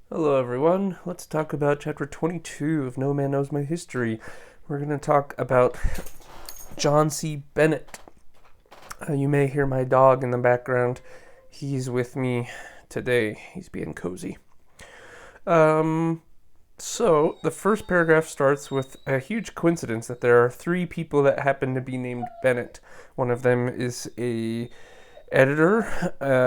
Hello, everyone. Let's talk about chapter 22 of No Man Knows My History. We're going to talk about John C. Bennett. You may hear my dog in the background. He's with me today. He's being cozy. So, the first paragraph starts with a huge coincidence that there are three people that happen to be named Bennett. One of them is a editor,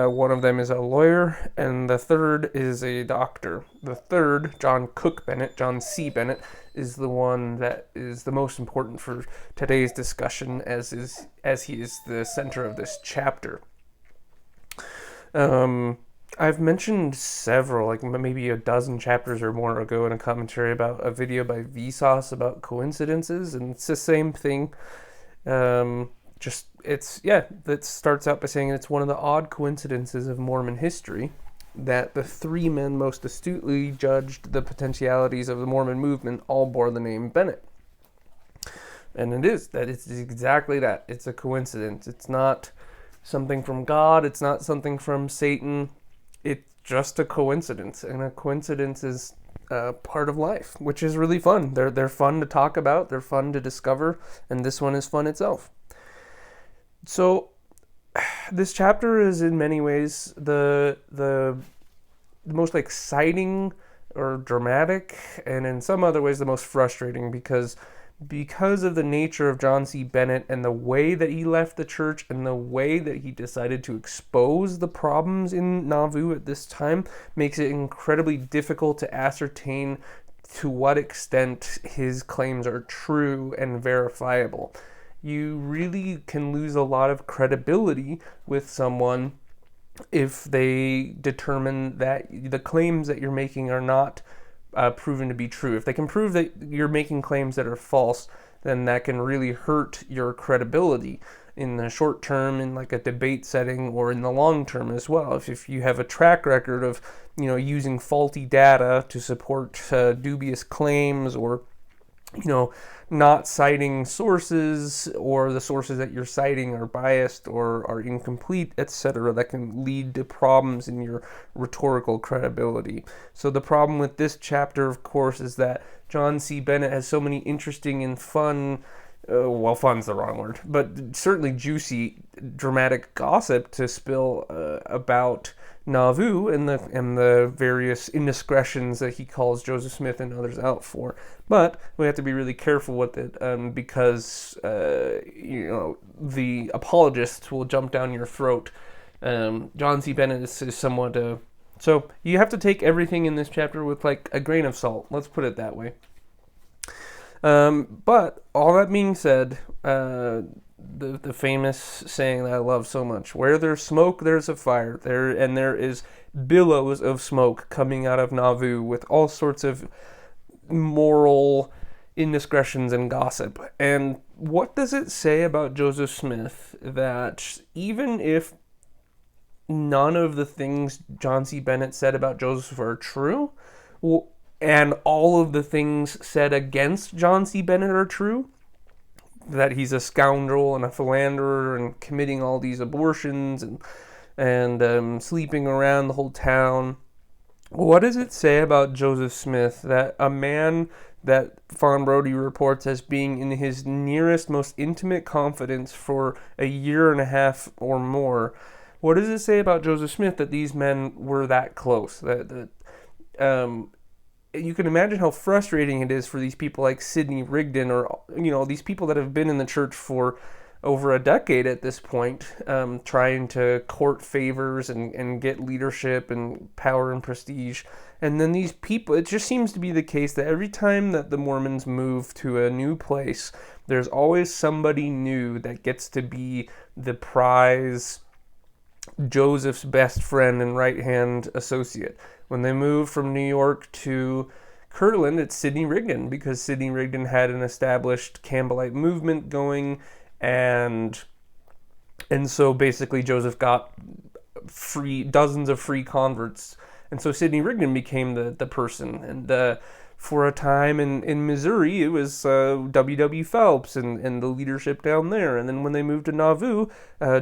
one of them is a lawyer, and the third is a doctor. The third, John Cook Bennett, John C. Bennett, is the one that is the most important for today's discussion, as he is the center of this chapter. I've mentioned several, like maybe a dozen chapters or more ago in a commentary about a video by Vsauce about coincidences, and it's the same thing. That starts out by saying it's one of the odd coincidences of Mormon history that the three men most astutely judged the potentialities of the Mormon movement all bore the name Bennett. And it's exactly that. It's a coincidence. It's not something from God. It's not something from Satan. It's just a coincidence. And a coincidence is part of life, which is really fun. They're fun to talk about. They're fun to discover. And this one is fun itself. So, this chapter is in many ways the most exciting or dramatic, and in some other ways the most frustrating, because of the nature of John C. Bennett and the way that he left the church and the way that he decided to expose the problems in Nauvoo at this time makes it incredibly difficult to ascertain to what extent his claims are true and verifiable. You really can lose a lot of credibility with someone if they determine that the claims that you're making are not proven to be true. If they can prove that you're making claims that are false, then that can really hurt your credibility in the short term, in like a debate setting, or in the long term as well. If you have a track record of using faulty data to support dubious claims, or not citing sources, or the sources that you're citing are biased or are incomplete, etc., that can lead to problems in your rhetorical credibility. So the problem with this chapter, of course, is that John C. Bennett has so many interesting and fun, fun's the wrong word, but certainly juicy, dramatic gossip to spill about Nauvoo and the various indiscretions that he calls Joseph Smith and others out for. But we have to be really careful with it, because the apologists will jump down your throat. John C. Bennett is somewhat so you have to take everything in this chapter with like a grain of salt. Let's put it that way. But all that being said, the famous saying that I love so much: where there's smoke, there's a fire. There is billows of smoke coming out of Nauvoo with all sorts of moral indiscretions and gossip. And what does it say about Joseph Smith that even if none of the things John C. Bennett said about Joseph are true, and all of the things said against John C. Bennett are true, that he's a scoundrel and a philanderer and committing all these abortions and sleeping around the whole town, what does it say about Joseph Smith, that a man that Fawn Brodie reports as being in his nearest, most intimate confidence for a year and a half or more? What does it say about Joseph Smith that these men were that close? You can imagine how frustrating it is for these people like Sidney Rigdon, or these people that have been in the church for over a decade at this point, trying to court favors and get leadership and power and prestige. And then these people, it just seems to be the case that every time that the Mormons move to a new place, there's always somebody new that gets to be the prize, Joseph's best friend and right-hand associate. When they moved from New York to Kirtland, it's Sidney Rigdon, because Sidney Rigdon had an established Campbellite movement going, and so basically Joseph got dozens of free converts, and so Sidney Rigdon became the person. And for a time in Missouri, it was W. Phelps and the leadership down there. And then when they moved to Nauvoo,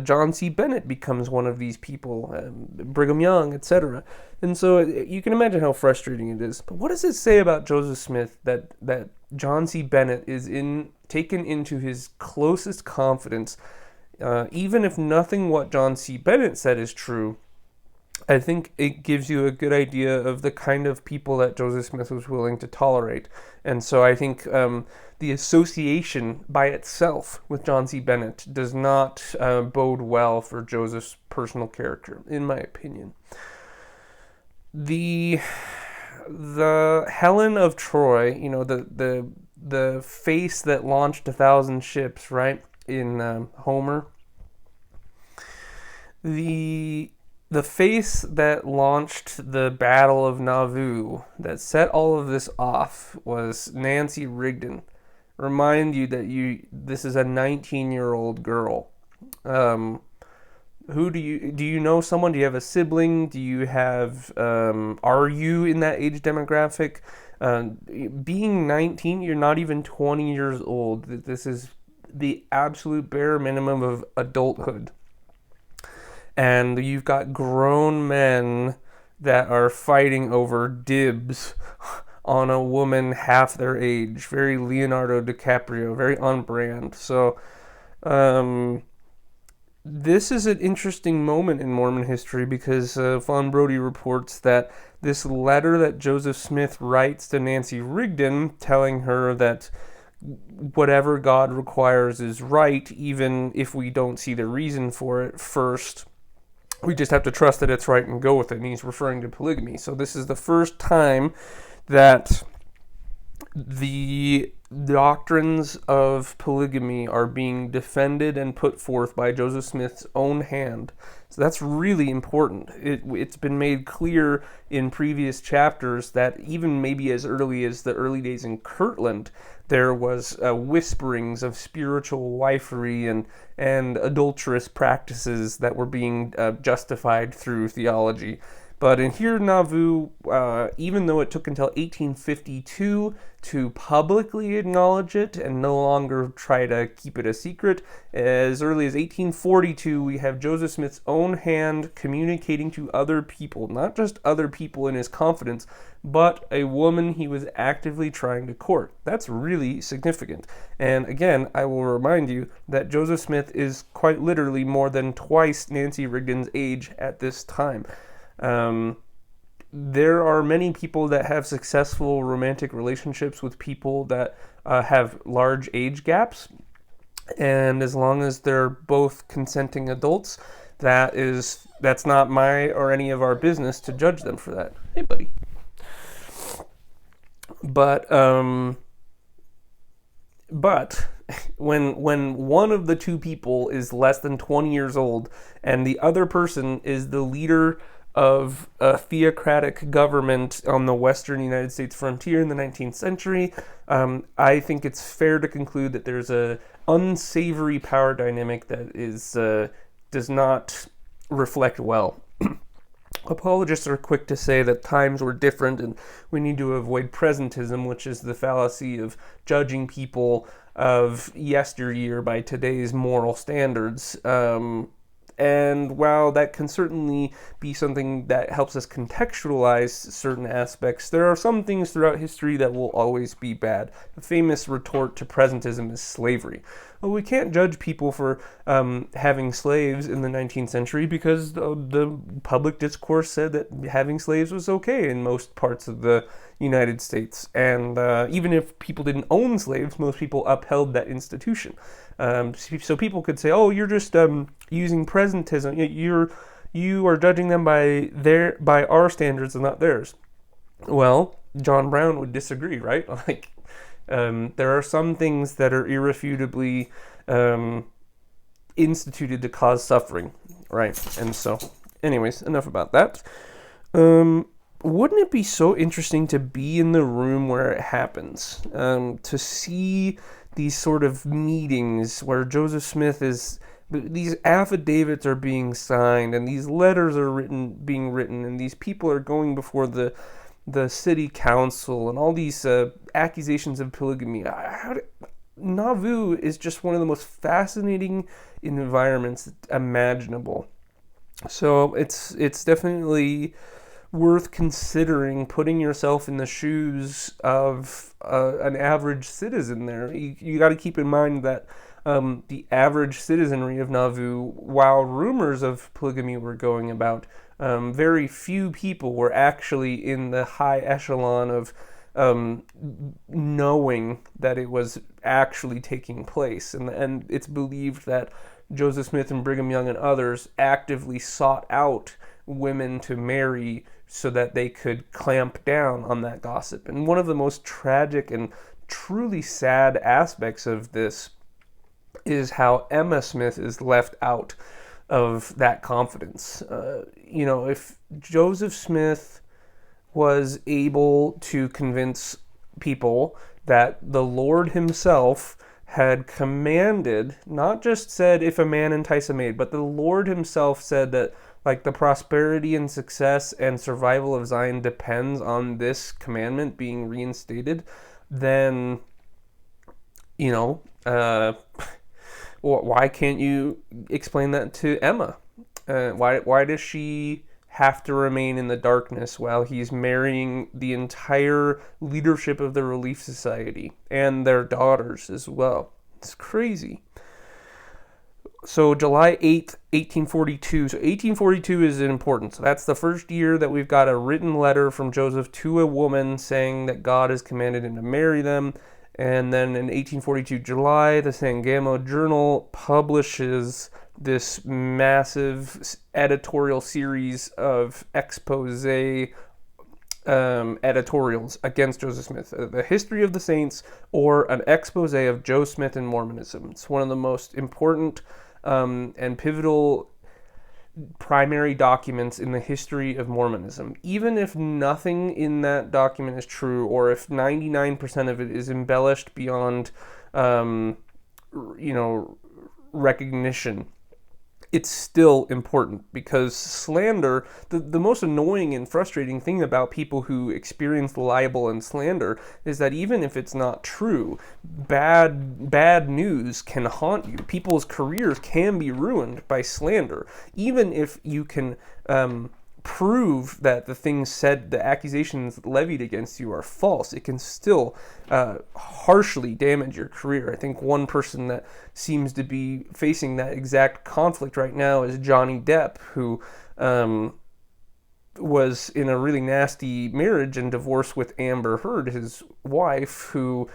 John C. Bennett becomes one of these people, Brigham Young, etc. And so you can imagine how frustrating it is. But what does it say about Joseph Smith that John C. Bennett is taken into his closest confidence? Even if nothing what John C. Bennett said is true, I think it gives you a good idea of the kind of people that Joseph Smith was willing to tolerate. And so I think the association by itself with John C. Bennett does not bode well for Joseph's personal character, in my opinion. The Helen of Troy, the face that launched 1,000 ships, right, in Homer. The face that launched the Battle of Nauvoo, that set all of this off, was Nancy Rigdon. Remind you that this is a 19-year-old girl. Who do you know someone? Do you have a sibling? Do you have, are you in that age demographic? Being 19, you're not even 20 years old. This is the absolute bare minimum of adulthood. And you've got grown men that are fighting over dibs on a woman half their age. Very Leonardo DiCaprio, very on brand. So, this is an interesting moment in Mormon history because Fawn Brodie reports that this letter that Joseph Smith writes to Nancy Rigdon, telling her that whatever God requires is right, even if we don't see the reason for it first. We just have to trust that it's right and go with it. And he's referring to polygamy. So this is the first time that the doctrines of polygamy are being defended and put forth by Joseph Smith's own hand. So that's really important. It's been made clear in previous chapters that even maybe as early as the early days in Kirtland, there was whisperings of spiritual wifery and adulterous practices that were being justified through theology. But in here, Nauvoo, even though it took until 1852 to publicly acknowledge it and no longer try to keep it a secret, as early as 1842, we have Joseph Smith's own hand communicating to other people, not just other people in his confidence, but a woman he was actively trying to court. That's really significant. And again, I will remind you that Joseph Smith is quite literally more than twice Nancy Rigdon's age at this time. There are many people that have successful romantic relationships with people that have large age gaps, and as long as they're both consenting adults, that's not my or any of our business to judge them for that. Hey, buddy. But when one of the two people is less than 20 years old and the other person is the leader of a theocratic government on the western United States frontier in the 19th century, I think it's fair to conclude that there's a unsavory power dynamic that does not reflect well. Apologists are quick to say that times were different and we need to avoid presentism, which is the fallacy of judging people of yesteryear by today's moral standards. And while that can certainly be something that helps us contextualize certain aspects, there are some things throughout history that will always be bad. A famous retort to presentism is slavery. Well, we can't judge people for having slaves in the 19th century because the public discourse said that having slaves was okay in most parts of the United States. And even if people didn't own slaves, most people upheld that institution. So people could say, "Oh, you're just using presentism. You are judging them by our standards and not theirs." Well, John Brown would disagree, right? Like, there are some things that are irrefutably instituted to cause suffering, right? And so, anyways, enough about that. Wouldn't it be so interesting to be in the room where it happens, to see these sort of meetings where Joseph Smith these affidavits are being signed and these letters are being written and these people are going before the the city council and all these accusations of polygamy. Nauvoo is just one of the most fascinating environments imaginable. So it's definitely worth considering putting yourself in the shoes of an average citizen there. You got to keep in mind that the average citizenry of Nauvoo, while rumors of polygamy were going about, very few people were actually in the high echelon of knowing that it was actually taking place. And it's believed that Joseph Smith and Brigham Young and others actively sought out women to marry so that they could clamp down on that gossip. And one of the most tragic and truly sad aspects of this is how Emma Smith is left out of that confidence. If Joseph Smith was able to convince people that the Lord himself had commanded, not just said if a man entice a maid, but the Lord himself said that like the prosperity and success and survival of Zion depends on this commandment being reinstated, then, why can't you explain that to Emma? Why does she have to remain in the darkness while he's marrying the entire leadership of the Relief Society and their daughters as well? It's crazy. So July 8th, 1842. So 1842 is important. So that's the first year that we've got a written letter from Joseph to a woman saying that God has commanded him to marry them. And then in 1842 July, the Sangamo Journal publishes this massive editorial series of expose editorials against Joseph Smith. The History of the Saints, or an expose of Joe Smith and Mormonism. It's one of the most important and pivotal primary documents in the history of Mormonism. Even if nothing in that document is true, or if 99% of it is embellished beyond, recognition, it's still important, because slander, the most annoying and frustrating thing about people who experience libel and slander is that even if it's not true, bad news can haunt you. People's careers can be ruined by slander. Even if you can prove that the things said, the accusations levied against you are false, it can still harshly damage your career. I think one person that seems to be facing that exact conflict right now is Johnny Depp, who was in a really nasty marriage and divorce with Amber Heard, his wife, who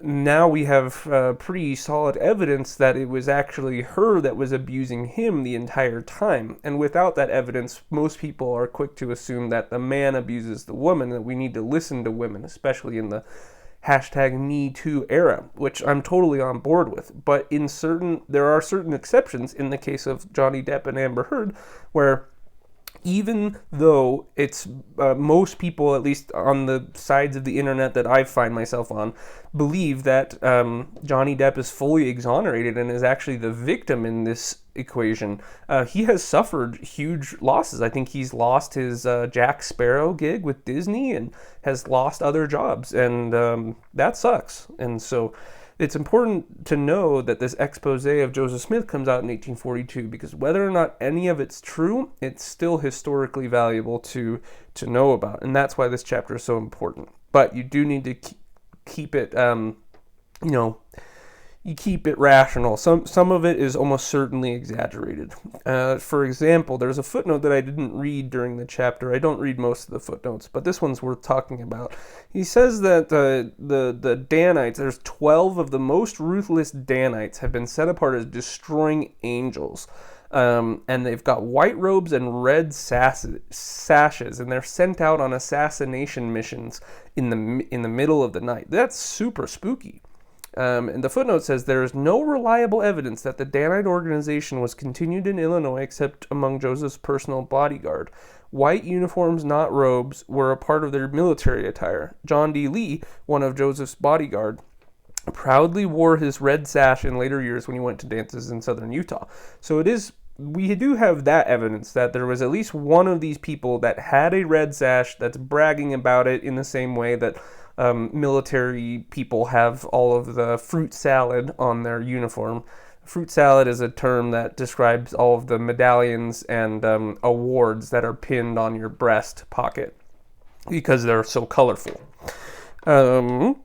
now we have pretty solid evidence that it was actually her that was abusing him the entire time. And without that evidence, most people are quick to assume that the man abuses the woman, that we need to listen to women, especially in the #MeToo era, which I'm totally on board with. But there are certain exceptions in the case of Johnny Depp and Amber Heard, where even though it's most people, at least on the sides of the internet that I find myself on, believe that Johnny Depp is fully exonerated and is actually the victim in this equation, he has suffered huge losses. I think he's lost his Jack Sparrow gig with Disney and has lost other jobs, and that sucks. And so it's important to know that this expose of Joseph Smith comes out in 1842, because whether or not any of it's true, it's still historically valuable to know about. And that's why this chapter is so important. But you do need to keep it, you keep it rational. Some of it is almost certainly exaggerated. For example, there's a footnote that I didn't read during the chapter. I don't read most of the footnotes, but this one's worth talking about. He says that the Danites, there's 12 of the most ruthless Danites have been set apart as destroying angels. And they've got white robes and red sashes, and they're sent out on assassination missions in the middle of the night. That's super spooky. And the footnote says there is no reliable evidence that the Danite organization was continued in Illinois except among Joseph's personal bodyguard. White uniforms, not robes, were a part of their military attire. John D. Lee, one of Joseph's bodyguard, proudly wore his red sash in later years when he went to dances in southern Utah. So it is we do have that evidence that there was at least one of these people that had a red sash that's bragging about it in the same way that military people have all of the fruit salad on their uniform. Fruit salad is a term that describes all of the medallions and awards that are pinned on your breast pocket because they're so colorful. The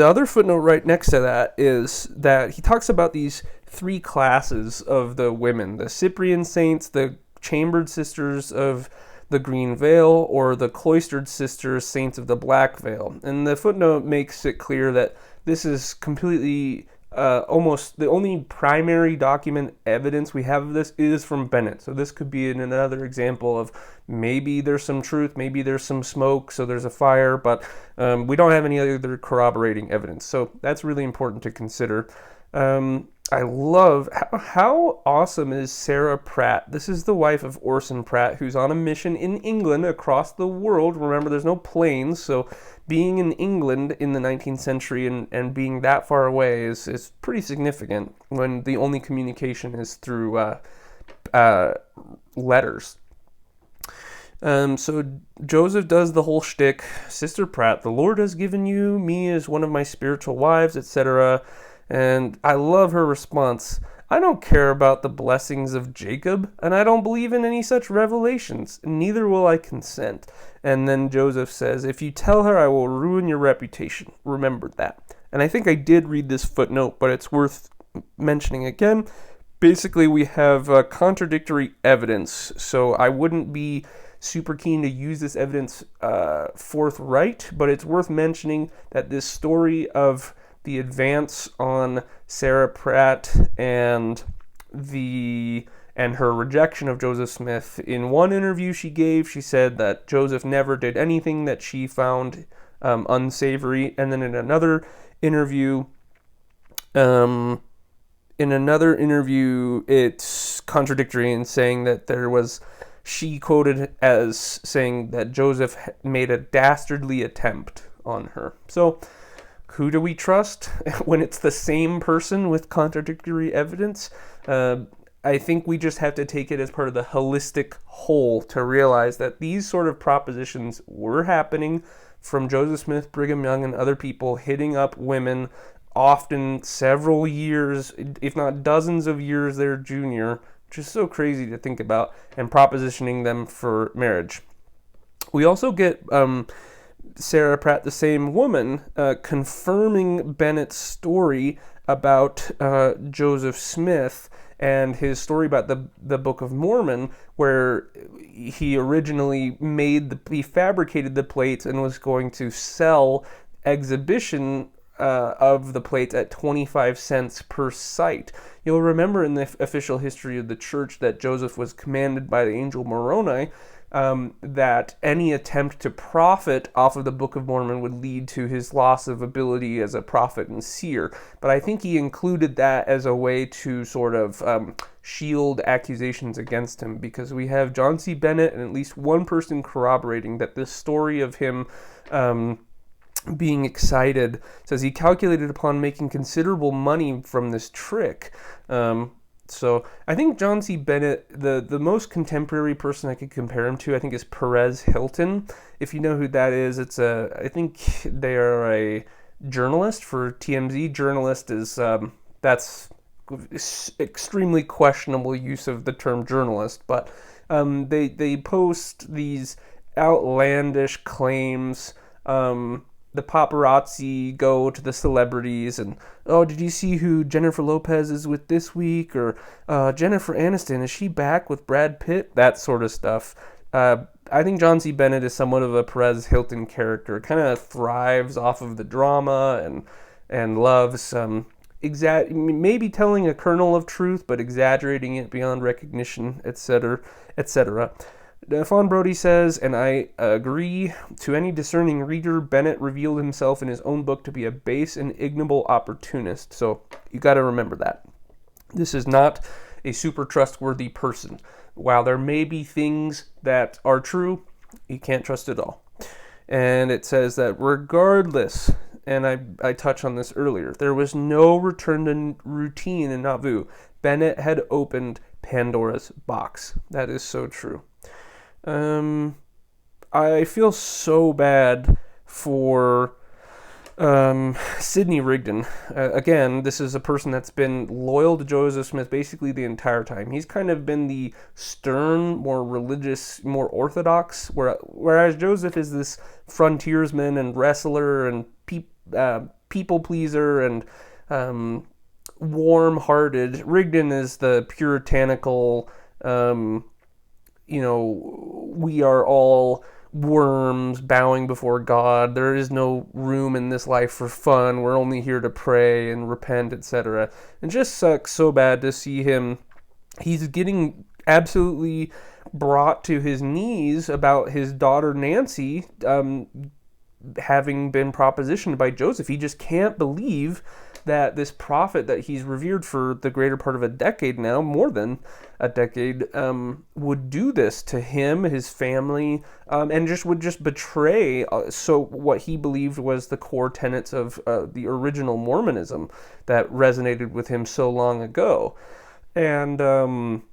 other footnote right next to that is that he talks about these three classes of the women: the Cyprian saints, the chambered sisters of the green veil, or the cloistered sisters, saints of the black veil. And the footnote makes it clear that this is completely almost the only primary document evidence we have of this is from Bennett. So this could be another example of maybe there's some truth, maybe there's some smoke, so there's a fire, but we don't have any other corroborating evidence. So that's really important to consider. I love how awesome is Sarah Pratt. This is the wife of Orson Pratt, who's on a mission in England across the world. Remember, there's no planes, so being in England in the 19th century and being that far away is pretty significant when the only communication is through letters. So Joseph does the whole shtick. Sister Pratt, the Lord has given you me as one of my spiritual wives, etc. And I love her response. I don't care about the blessings of Jacob, and I don't believe in any such revelations. Neither will I consent. And then Joseph says, if you tell her, I will ruin your reputation. Remember that. And I think I did read this footnote, but it's worth mentioning again. Basically, we have contradictory evidence, so I wouldn't be super keen to use this evidence forthright, but it's worth mentioning that this story of the advance on Sarah Pratt and her rejection of Joseph Smith. In one interview she gave, she said that Joseph never did anything that she found unsavory, and then in another interview, it's contradictory in saying that she quoted as saying that Joseph made a dastardly attempt on her. So who do we trust when it's the same person with contradictory evidence? I think we just have to take it as part of the holistic whole to realize that these sort of propositions were happening from Joseph Smith, Brigham Young, and other people hitting up women, often several years, if not dozens of years their junior, which is so crazy to think about, and propositioning them for marriage. We also get Sarah Pratt, the same woman, confirming Bennett's story about Joseph Smith and his story about the Book of Mormon, where he originally he fabricated the plates and was going to sell exhibition of the plates at 25 cents per site. You'll remember in the official history of the church that Joseph was commanded by the angel Moroni that any attempt to profit off of the Book of Mormon would lead to his loss of ability as a prophet and seer. But I think he included that as a way to sort of shield accusations against him, because we have John C. Bennett and at least one person corroborating that this story of him being excited says he calculated upon making considerable money from this trick. So I think John C. Bennett, the most contemporary person I could compare him to, I think, is Perez Hilton. If you know who that is, I think they are a journalist for TMZ. Journalist is, that's extremely questionable use of the term journalist, but they post these outlandish claims. The paparazzi go to the celebrities and, oh, did you see who Jennifer Lopez is with this week? Or Jennifer Aniston, is she back with Brad Pitt? That sort of stuff. I think John C. Bennett is somewhat of a Perez Hilton character. Kind of thrives off of the drama and loves maybe telling a kernel of truth, but exaggerating it beyond recognition, etc., etc. Fawn Brodie says, and I agree, to any discerning reader, Bennett revealed himself in his own book to be a base and ignoble opportunist. So you got to remember that. This is not a super trustworthy person. While there may be things that are true, you can't trust it all. And it says that regardless, and I touched on this earlier, there was no return to routine in Nauvoo. Bennett had opened Pandora's box. That is so true. I feel so bad for Sidney Rigdon. Again, this is a person that's been loyal to Joseph Smith basically the entire time. He's kind of been the stern, more religious, more orthodox, whereas Joseph is this frontiersman and wrestler and people pleaser and warm-hearted. Rigdon is the puritanical, we are all worms bowing before God. There is no room in this life for fun. We're only here to pray and repent, etc. It just sucks so bad to see him. He's getting absolutely brought to his knees about his daughter Nancy having been propositioned by Joseph. He just can't believe that this prophet that he's revered for the greater part of a decade now, more than a decade, would do this to him, his family, and would just betray so what he believed was the core tenets of the original Mormonism that resonated with him so long ago. And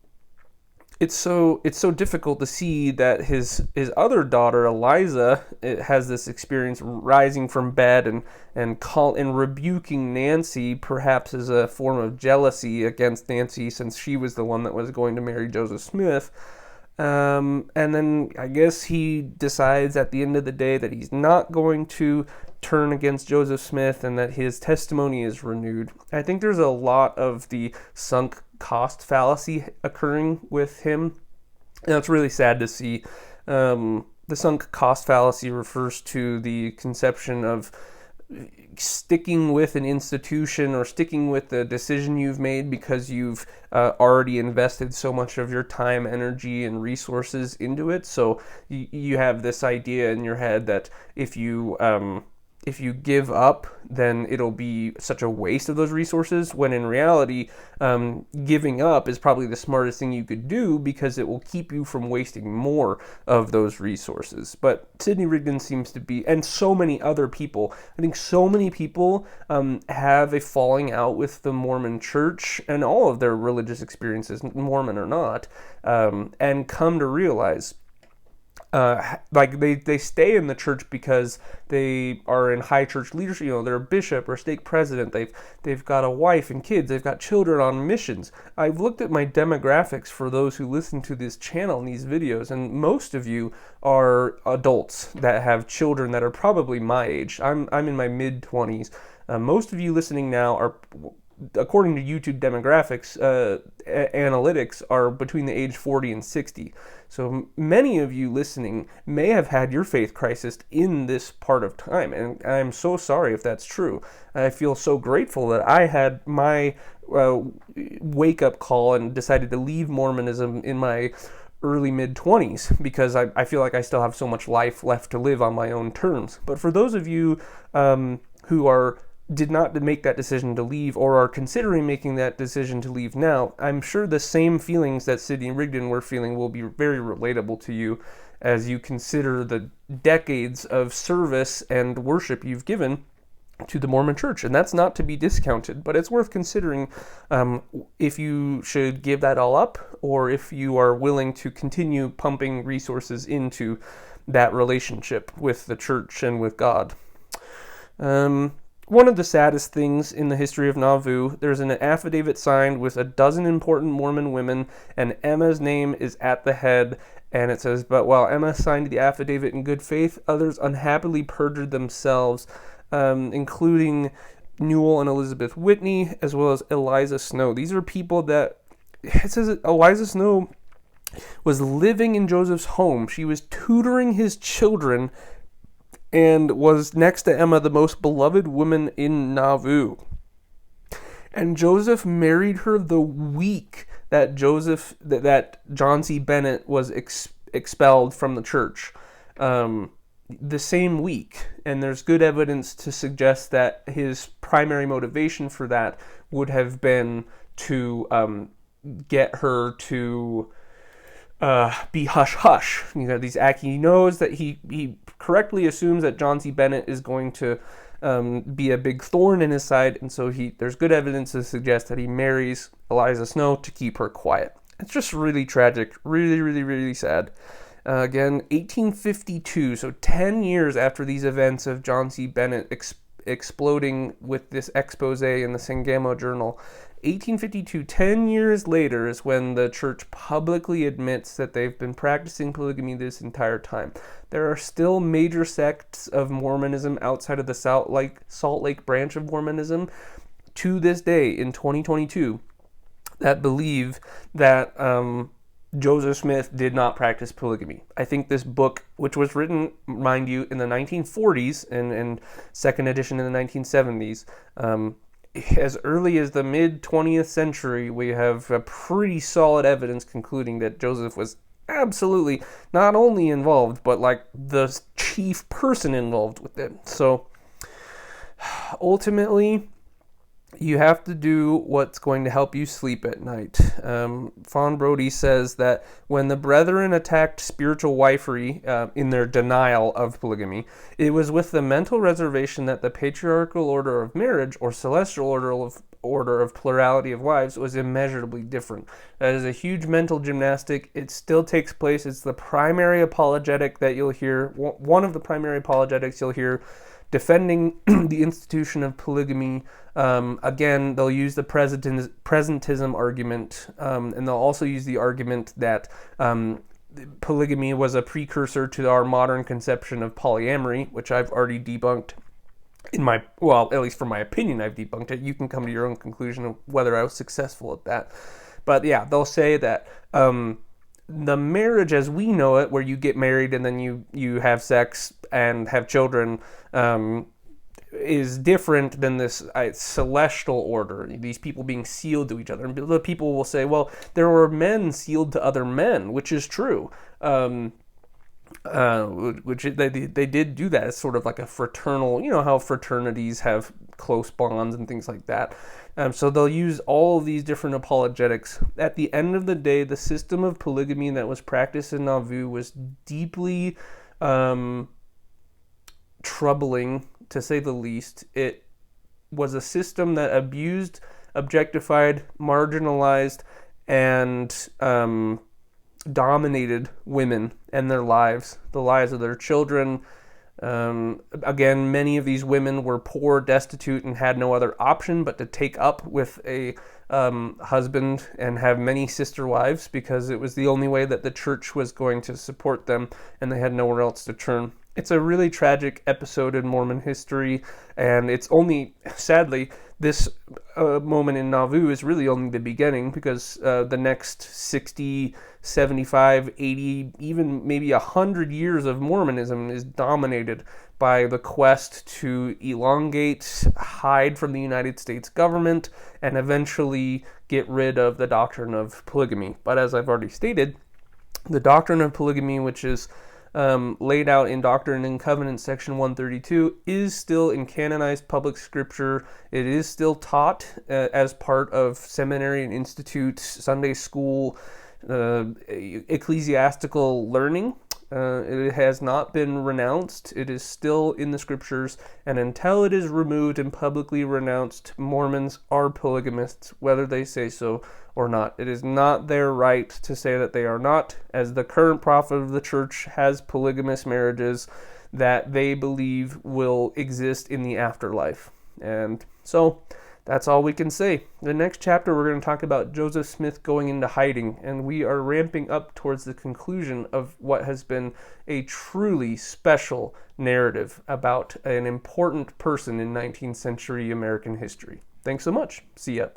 it's so difficult to see that his other daughter Eliza has this experience rising from bed and rebuking Nancy, perhaps as a form of jealousy against Nancy, since she was the one that was going to marry Joseph Smith. And then I guess he decides at the end of the day that he's not going to turn against Joseph Smith and that his testimony is renewed. I think there's a lot of the sunk cost fallacy occurring with him. And it's really sad to see. The sunk cost fallacy refers to the conception of sticking with an institution or sticking with the decision you've made because you've already invested so much of your time, energy, and resources into it. So you have this idea in your head that if you give up, then it'll be such a waste of those resources, when in reality, giving up is probably the smartest thing you could do because it will keep you from wasting more of those resources. But Sidney Rigdon seems to be, and so many other people, I think so many people have a falling out with the Mormon church and all of their religious experiences, Mormon or not, and come to realize they stay in the church because they are in high church leadership. They're a bishop or stake president. They've got a wife and kids. They've got children on missions. I've looked at my demographics for those who listen to this channel and these videos, and most of you are adults that have children that are probably my age. I'm in my mid-20s. Most of you listening now are, according to YouTube demographics, analytics, are between the age 40 and 60. So many of you listening may have had your faith crisis in this part of time, and I'm so sorry if that's true. I feel so grateful that I had my wake-up call and decided to leave Mormonism in my early mid-20s, because I feel like I still have so much life left to live on my own terms. But for those of you who did not make that decision to leave, or are considering making that decision to leave now, I'm sure the same feelings that Sidney Rigdon were feeling will be very relatable to you as you consider the decades of service and worship you've given to the Mormon church. And that's not to be discounted, but it's worth considering if you should give that all up, or if you are willing to continue pumping resources into that relationship with the church and with God. One of the saddest things in the history of Nauvoo, there's an affidavit signed with a dozen important Mormon women, and Emma's name is at the head, and it says, "But while Emma signed the affidavit in good faith, others unhappily perjured themselves," including Newell and Elizabeth Whitney, as well as Eliza Snow. These are people that, it says that Eliza Snow was living in Joseph's home. She was tutoring his children and was, next to Emma, the most beloved woman in Nauvoo. And Joseph married her the week that John C. Bennett was expelled from the church. The same week. And there's good evidence to suggest that his primary motivation for that would have been to get her to be hush-hush. He knows that he correctly assumes that John C. Bennett is going to be a big thorn in his side, and so there's good evidence to suggest that he marries Eliza Snow to keep her quiet. It's just really tragic, really, really, really sad. Again, 1852, so 10 years after these events of John C. Bennett exploding with this expose in the Sangamo Journal, 1852, 10 years later, is when the church publicly admits that they've been practicing polygamy this entire time. There are still major sects of Mormonism outside of the Salt Lake branch of Mormonism to this day in 2022 that believe that Joseph Smith did not practice polygamy. I think this book, which was written, mind you, in the 1940s and second edition in the 1970s, as early as the mid-20th century, we have a pretty solid evidence concluding that Joseph was absolutely not only involved, but like the chief person involved with it. So ultimately, you have to do what's going to help you sleep at night. Fawn Brodie says that when the brethren attacked spiritual wifery in their denial of polygamy, it was with the mental reservation that the patriarchal order of marriage or celestial order of plurality of wives was immeasurably different. That is a huge mental gymnastic. It still takes place. It's the primary apologetic that you'll hear, one of the primary apologetics you'll hear defending the institution of polygamy. Again, they'll use the presentism argument, and they'll also use the argument that polygamy was a precursor to our modern conception of polyamory, which I've already debunked at least for my opinion, I've debunked it. You can come to your own conclusion of whether I was successful at that. But yeah, they'll say that the marriage as we know it, where you get married and then you have sex and have children, is different than this celestial order, these people being sealed to each other. And the people will say, well, there were men sealed to other men, which is true. Which they did do that as sort of like a fraternal, you know how fraternities have close bonds and things like that. So they'll use all of these different apologetics. At the end of the day, the system of polygamy that was practiced in Nauvoo was deeply troubling, to say the least. It was a system that abused, objectified, marginalized, and dominated women and their lives, the lives of their children. Again, many of these women were poor, destitute, and had no other option but to take up with a husband and have many sister wives, because it was the only way that the church was going to support them, and they had nowhere else to turn. It's a really tragic episode in Mormon history, and it's only, sadly, this moment in Nauvoo is really only the beginning, because the next 60, 75, 80, even maybe 100 years of Mormonism is dominated by the quest to elongate, hide from the United States government, and eventually get rid of the doctrine of polygamy. But as I've already stated, the doctrine of polygamy, which is laid out in Doctrine and Covenants section 132, is still in canonized public scripture. It is still taught as part of seminary and institute, Sunday school, ecclesiastical learning. It has not been renounced. It is still in the scriptures, and until it is removed and publicly renounced, Mormons are polygamists, whether they say so or not. It is not their right to say that they are not, as the current prophet of the church has polygamous marriages that they believe will exist in the afterlife. And so that's all we can say. The next chapter, we're going to talk about Joseph Smith going into hiding, and we are ramping up towards the conclusion of what has been a truly special narrative about an important person in 19th century American history. Thanks so much. See ya.